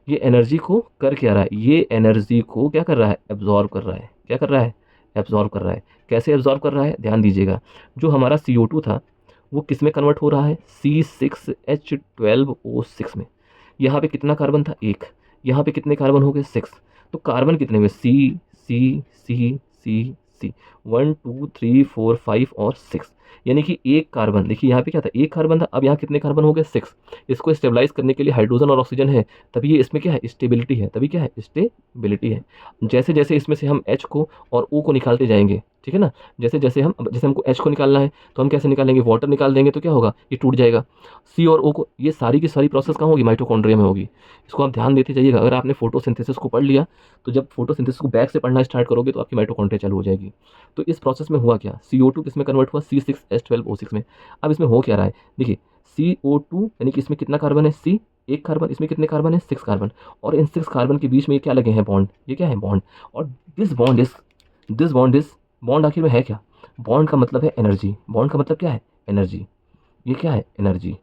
ये एनर्जी को कर क्या रहा है? ये एनर्जी को क्या कर रहा है? एब्जॉर्ब कर रहा है। क्या कर रहा है? एब्जॉर्ब कर रहा है। कैसे एब्जॉर्ब कर रहा है? ध्यान दीजिएगा, जो हमारा CO2 था वो किस में कन्वर्ट हो रहा है? C6H12O6 में। यहाँ पे कितना कार्बन था? एक। यहाँ पे कितने कार्बन हो गए? 6। तो कार्बन कितने हुए, सी सी सी सी सी, 1 2 3 4 5 और 6, यानी कि एक कार्बन, देखिए यहाँ पे क्या था, एक कार्बन था, अब यहाँ कितने कार्बन हो गए, 6। इसको स्टेबलाइज करने के लिए हाइड्रोजन और ऑक्सीजन है, तभी ये इसमें क्या है, स्टेबिलिटी है, तभी क्या है, स्टेबिलिटी है। जैसे जैसे इसमें से हम H को और O को निकालते जाएंगे, ठीक है ना, जैसे जैसे हम, जैसे हमको H को निकालना है तो हम कैसे निकालेंगे, वाटर निकाल देंगे तो क्या होगा, ये टूट जाएगा। C और O को, ये सारी की सारी प्रोसेस कहाँ होगी, माइटोकॉन्ड्रिया में होगी। इसको आप ध्यान देते जाइएगा। अगर आपने फोटोसिंथेसिस को पढ़ लिया तो जब फोटोसिंथेसिस को बैक से पढ़ना स्टार्ट करोगे तो आपकी माइटोकॉन्ड्रिया चालू हो जाएगी। तो इस प्रोसेस में हुआ क्या, CO2 किस में कन्वर्ट हुआ, C6H12O6 में। अब इसमें हो क्या रहा है, देखिए CO2 यानी कि इसमें कितना कार्बन है, C एक कार्बन, इसमें कितने कार्बन है, 6 कार्बन, और इन 6 कार्बन के बीच में ये क्या लगे हैं, बॉन्ड, ये क्या है, बॉन्ड। और दिस बॉन्ड इज बॉन्ड आखिर में है क्या, बॉन्ड का मतलब है एनर्जी, बॉन्ड का मतलब क्या है, एनर्जी, ये क्या है, एनर्जी,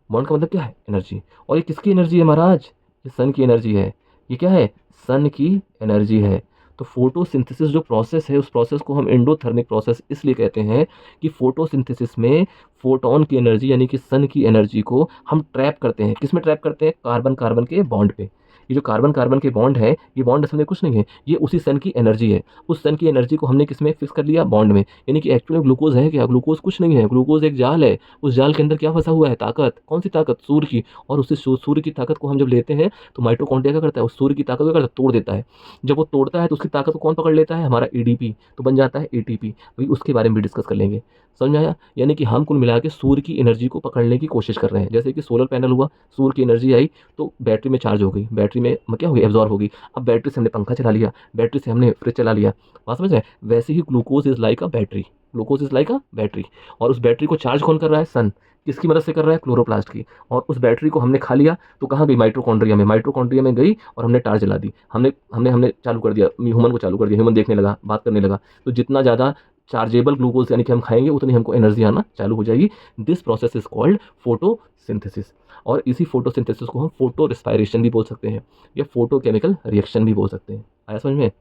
बॉन्ड का मतलब क्या है, एनर्जी। और ये किसकी एनर्जी है महाराज, ये सन की एनर्जी है, ये क्या है, सन की एनर्जी है। तो फोटोसिंथेसिस जो प्रोसेस है, उस प्रोसेस को हम एंडोथर्मिक प्रोसेस इसलिए कहते हैं कि फोटोसिंथेसिस में फोटोन की एनर्जी यानी कि सन की एनर्जी को हम ट्रैप करते हैं, किस में ट्रैप करते हैं, कार्बन कार्बन के बॉन्ड पे। ये जो कार्बन कार्बन के बॉन्ड है, ये बॉन्ड असल में कुछ नहीं है, ये उसी सन की एनर्जी है। उस सन की एनर्जी को हमने किस में फिक्स कर लिया, बॉन्ड में। यानी कि एक्चुअली ग्लूकोज है क्या, ग्लूकोज कुछ नहीं है, ग्लूकोज एक जाल है। उस जाल के अंदर क्या फंसा हुआ है, ताकत, कौन सी ताकत, सूर्य की। और उसी सूर्य की ताकत को हम जब लेते हैं तो माइटोकॉन्ड्रिया क्या करता है, उस सूर्य की ताकत को क्या करता है, तोड़ देता है। जब वो तोड़ता है तो उसकी ताकत को कौन पकड़ लेता है, हमारा ADP, तो बन जाता है ATP। वही उसके बारे में भी डिस्कस कर लेंगे, समझ में आया। यानी कि हम कुल मिला के सूर्य की एनर्जी को पकड़ने की कोशिश कर रहे हैं। जैसे कि सोलर पैनल हुआ, सूर्य की एनर्जी आई तो बैटरी में चार्ज हो गई, बैटरी में क्या हो गई, एब्जॉर्ब हो गई। अब बैटरी से हमने पंखा चला लिया, बैटरी से हमने फ्रिज चला लिया, बात समझ रहे हैं। वैसे ही glucose is like a battery, glucose is like a battery. और उस बैटरी को चार्ज कौन कर रहा है, सन, किसकी मदद से कर रहा है, क्लोरोप्लास्ट की। और उस बैटरी को हमने खा लिया तो कहाँ गई, माइटोकॉन्ड्रिया में, माइटोकॉन्ड्रिया में गई और हमने टार्च जला दी, हमने हमने हमने चालू कर दिया, ह्यूमन को चालू कर दिया, ह्यूमन देखने लगा, बात करने लगा। तो जितना ज़्यादा चार्जेबल ग्लूकोज यानी कि हम खाएंगे उतनी हमको एनर्जी आना चालू हो जाएगी। This process is called photosynthesis. और इसी फोटोसिंथेसिस को हम फोटो रेस्पायरेशन भी बोल सकते हैं या फोटो केमिकल रिएक्शन भी बोल सकते हैं। आया समझ में,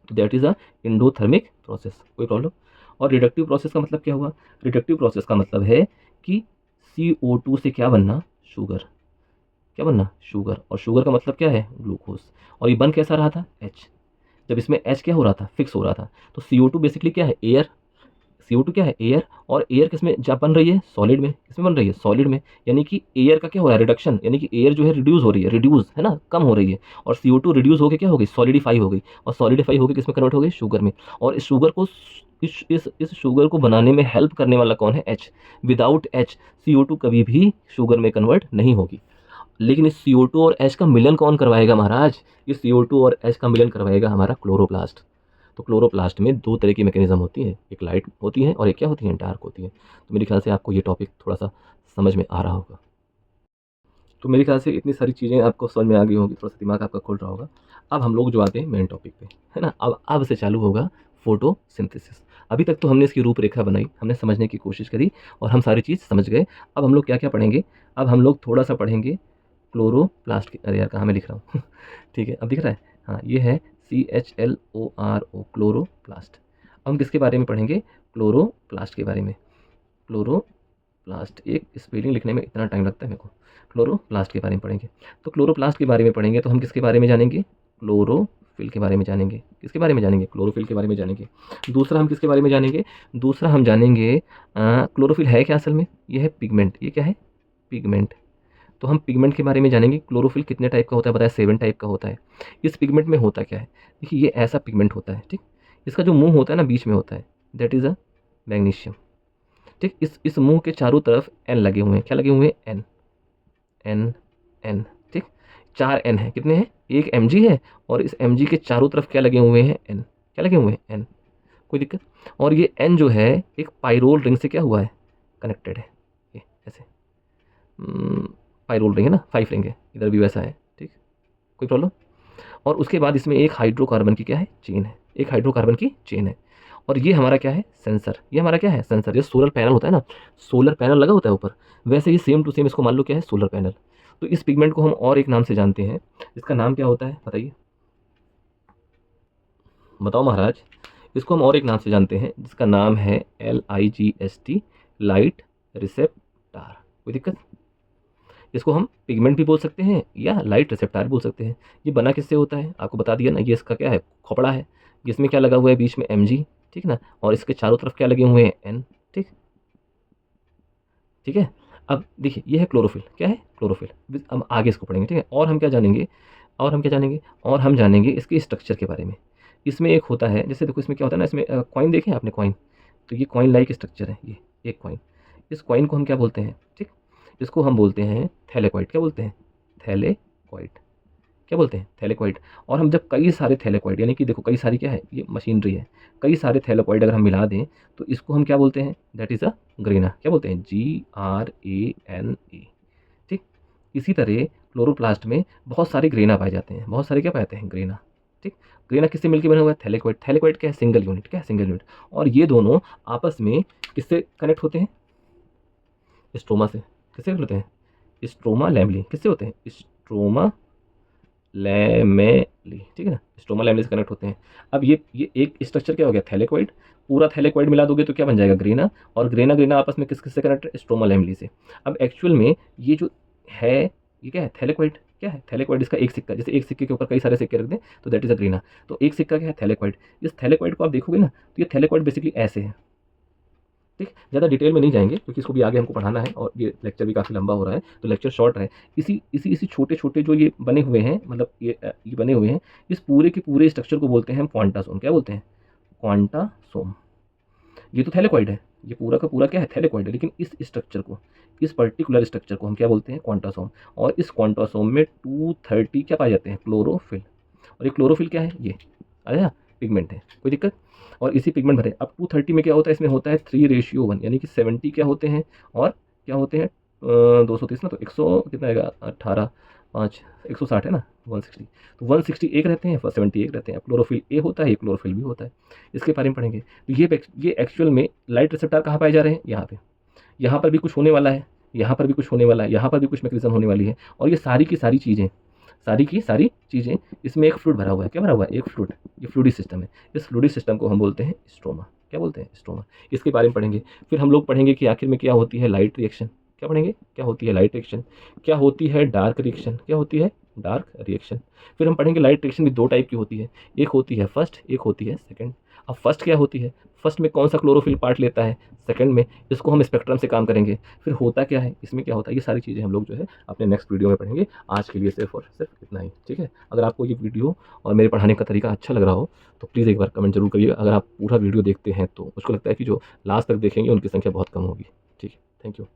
that is a endothermic process, कोई प्रॉब्लम। और रिडक्टिव प्रोसेस का मतलब क्या हुआ, रिडक्टिव प्रोसेस का मतलब है कि CO2 से क्या बनना, शुगर, क्या बनना, शुगर। और शुगर का मतलब क्या है, ग्लूकोज। और ये बन कैसा रहा था, H। जब इसमें H क्या हो रहा था, फिक्स हो रहा था। तो CO2 बेसिकली क्या है, एयर, CO2 क्या है, एयर। और एयर किसमें जब बन रही है, सॉलिड में, किसमें बन रही है, सॉलिड में। यानी कि एयर का क्या हो रहा है, रिडक्शन, यानी कि एयर जो है रिड्यूस हो रही है, रिड्यूस है ना, कम हो रही है। और CO2 रिड्यूस होकर क्या हो गई, सॉलिडिफाई हो गई। और सॉलिडिफाई होकर किसमें कन्वर्ट हो गई, शुगर में। और इस शुगर को, इस शुगर को बनाने में हेल्प करने वाला कौन है, H। विदाउट H CO2 कभी भी शुगर में कन्वर्ट नहीं होगी। लेकिन इस CO2 और H का मिलन कौन करवाएगा महाराज, इस CO2 और H का मिलन करवाएगा हमारा क्लोरोप्लास्ट। तो क्लोरोप्लास्ट में दो तरह की मैकेनिज्म होती है, एक लाइट होती है और एक क्या होती है, डार्क होती है। तो मेरे ख्याल से आपको ये टॉपिक थोड़ा सा समझ में आ रहा होगा। तो मेरे ख्याल से इतनी सारी चीज़ें आपको समझ में आ गई होंगी, थोड़ा सा दिमाग आपका खुल रहा होगा। अब हम लोग जो आते हैं मेन टॉपिक पे, है ना। अब से चालू होगा फोटोसिंथेसिस। अभी तक तो हमने इसकी रूपरेखा बनाई, हमने समझने की कोशिश करी और हम सारी चीज़ समझ गए। अब हम लोग क्या क्या पढ़ेंगे, अब हम लोग थोड़ा सा पढ़ेंगे क्लोरोप्लास्ट की, अरे यार कहाँ मैं लिख रहा हूँ ठीक है, अब दिख रहा है, हाँ ये है CHLORO, क्लोरोप्लास्ट। अब हम किसके बारे में पढ़ेंगे, क्लोरोप्लास्ट के बारे में। क्लोरोप्लास्ट, एक स्पेलिंग लिखने में इतना टाइम लगता है मेरे को। क्लोरोप्लास्ट के बारे में पढ़ेंगे। तो क्लोरोप्लास्ट के बारे में पढ़ेंगे तो हम किसके बारे में जानेंगे, क्लोरोफिल के बारे में जानेंगे। किसके बारे में जानेंगे, क्लोरोफिल के बारे में जानेंगे। दूसरा हम किसके बारे में जानेंगे, दूसरा हम जानेंगे क्लोरोफिल है क्या असल में, ये है पिगमेंट, ये क्या है, पिगमेंट। तो हम पिगमेंट के बारे में जानेंगे। क्लोरोफिल कितने टाइप का होता है, बताया 7 टाइप का होता है। इस पिगमेंट में होता क्या है, देखिए ये ऐसा पिगमेंट होता है, ठीक। इसका जो मुंह होता है ना, बीच में होता है, दैट इज़ अ मैग्नीशियम, ठीक। इस मुंह के चारों तरफ एन लगे हुए हैं, क्या लगे हुए हैं, एन, एन, एन, ठीक। 4 एन है, कितने हैं, एक Mg है और इस Mg के चारों तरफ क्या लगे हुए हैं, एन, क्या लगे हुए हैं, एन। कोई दिक्कत। और ये एन जो है एक पाइरोल रिंग से क्या हुआ है, कनेक्टेड है, ये ऐसे पाइरोल रिंग है ना, 5 रिंग है, इधर भी वैसा है, ठीक। कोई प्रॉब्लम। और उसके बाद इसमें एक हाइड्रोकार्बन की क्या है, चेन है, एक हाइड्रोकार्बन की चेन है। और ये हमारा क्या है, सेंसर, ये हमारा क्या है, सेंसर। जैसे सोलर पैनल होता है ना, सोलर पैनल लगा होता है ऊपर, वैसे ही सेम टू सेम इसको मान लो क्या है, सोलर पैनल। तो इस पिगमेंट को हम और एक नाम से जानते हैं, इसका नाम क्या होता है बताइए, बताओ महाराज। इसको हम और एक नाम से जानते हैं जिसका नाम है LIGST, लाइट रिसेप्टार। कोई दिक्कत। इसको हम पिगमेंट भी बोल सकते हैं या लाइट रिसेप्टर बोल सकते हैं। ये बना किससे होता है, आपको बता दिया ना, ये इसका क्या है, खोपड़ा है, जिसमें क्या लगा हुआ है, बीच में Mg, ठीक ना, और इसके चारों तरफ क्या लगे हुए हैं, N, ठीक, ठीक है। अब देखिए ये है क्लोरोफिल, क्या है, क्लोरोफिल। हम आगे इसको पढ़ेंगे, ठीक है। और हम क्या जानेंगे, और हम क्या जानेंगे, और हम जानेंगे इसके स्ट्रक्चर के बारे में। इसमें एक होता है, जैसे देखो इसमें क्या होता है ना, इसमें कॉइन देखे आपने, कॉइन, तो ये कॉइन लाइक स्ट्रक्चर है, ये एक कॉइन। इस कॉइन को हम क्या बोलते हैं, ठीक, इसको हम बोलते हैं थैलेकॉइड। क्या बोलते हैं, थैलेकॉइड। क्या बोलते हैं, थैलेकॉइड। और हम जब कई सारे थैलेकॉइड, यानी कि देखो कई सारी क्या है, ये मशीनरी है, कई सारे थैलेकॉइड अगर हम मिला दें तो इसको हम क्या बोलते हैं, दैट इज़ अ ग्रेना। क्या बोलते हैं, GRANA, ठीक। इसी तरह क्लोरोप्लास्ट में बहुत सारे ग्रेना पाए जाते हैं, बहुत सारे क्या पाए जाते हैं, ग्रेना, ठीक। ग्रेना किससे मिलकर बना हुआ है, थैलेकॉइड। थैलेकॉइड क्या है, सिंगल यूनिट, क्या है, सिंगल यूनिट। और ये दोनों आपस में किससे कनेक्ट होते हैं, स्ट्रोमा से। किससे कनेक्ट होते हैं, स्ट्रोमा लैमेली। किससे होते हैं, स्ट्रोमा लैमेली, ठीक है ना, स्ट्रोमा लैमेली से कनेक्ट होते हैं। अब ये एक स्ट्रक्चर क्या हो गया, थैलेकॉइड। पूरा थैलेकॉइड मिला दोगे तो क्या बन जाएगा, ग्रेना। और ग्रेना ग्रेना आपस में किस किस से कनेक्ट है, स्ट्रोमा लैमेली से। अब एक्चुअल में ये जो है, ये क्या है, थैलेकॉइड। क्या है, थैलेकॉइड। इसका एक सिक्का, जैसे एक सिक्के के ऊपर कई सारे सिक्के रख दें तो दैट इज अ ग्रेना। तो एक सिक्का क्या है, थैलेकॉइड। इस थैलेकॉइड को आप देखोगे ना तो ये थैलेकॉइड बेसिकली ऐसे है, ठीक। ज़्यादा डिटेल में नहीं जाएंगे क्योंकि इसको भी आगे हमको पढ़ाना है और ये लेक्चर भी काफ़ी लंबा हो रहा है, तो लेक्चर शॉर्ट है। इसी छोटे छोटे जो ये बने हुए हैं, मतलब ये बने हुए हैं, इस पूरे के पूरे स्ट्रक्चर को बोलते हैं हम क्वांटासोम। क्या बोलते हैं, क्वांटासोम। ये तो थैलेकॉइड है, ये पूरा का पूरा क्या है, थैलेकॉइड है। लेकिन इस स्ट्रक्चर को, इस पर्टिकुलर स्ट्रक्चर को हम क्या बोलते हैं, क्वांटासोम। और इस क्वांटासोम में 230 क्या पाए जाते हैं, क्लोरोफिल। और ये क्लोरोफिल क्या है, ये आया पिगमेंट है, कोई दिक्कत। और इसी पिगमेंट भरे। अब 230 में क्या होता है, इसमें होता है 3:1, यानी कि 70 क्या होते हैं, और क्या होते हैं, 230 ना, तो 100 कितना आएगा, 18 5 160 है ना, 160। तो 160 एक रहते हैं, 70 एक रहते हैं। क्लोरोफिल ए होता है, ये क्लोरोफिल भी होता है। इसके बारे में पढ़ेंगे। तो ये एक्चुअल में लाइट रिसेप्टर कहाँ पाए जा रहे हैं, यहाँ पे। यहाँ पर भी कुछ होने वाला है, यहाँ पर भी कुछ होने वाला है, यहाँ पर भी कुछ मैकेनिज्म होने वाली है। और ये सारी की सारी चीज़ें, सारी की सारी चीज़ें, इसमें एक फ्लूइड भरा हुआ है। क्या भरा हुआ है, एक फ्लूइड। ये फ्लूइडी सिस्टम है। इस फ्लूइडी सिस्टम को हम बोलते हैं स्ट्रोमा। क्या बोलते हैं, स्ट्रोमा। इसके बारे में पढ़ेंगे। फिर हम लोग पढ़ेंगे कि आखिर में क्या होती है लाइट रिएक्शन। क्या पढ़ेंगे, क्या होती है लाइट रिएक्शन, क्या होती है डार्क रिएक्शन, क्या होती है डार्क रिएक्शन। फिर हम पढ़ेंगे लाइट रिएक्शन भी दो टाइप की होती है, एक होती है फर्स्ट, एक होती है सेकंड। अब फर्स्ट क्या होती है, फर्स्ट में कौन सा क्लोरोफिल पार्ट लेता है, सेकंड में, इसको हम स्पेक्ट्रम से काम करेंगे। फिर होता क्या है, इसमें क्या होता है, ये सारी चीज़ें हम लोग जो है अपने नेक्स्ट वीडियो में पढ़ेंगे। आज के लिए सिर्फ और सिर्फ इतना ही, ठीक है। अगर आपको ये वीडियो और मेरे पढ़ाने का तरीका अच्छा लग रहा हो तो प्लीज़ एक बार कमेंट जरूर करिएगा। अगर आप पूरा वीडियो देखते हैं तो मुझको लगता है कि जो लास्ट तक देखेंगे उनकी संख्या बहुत कम होगी, ठीक है। Thank you.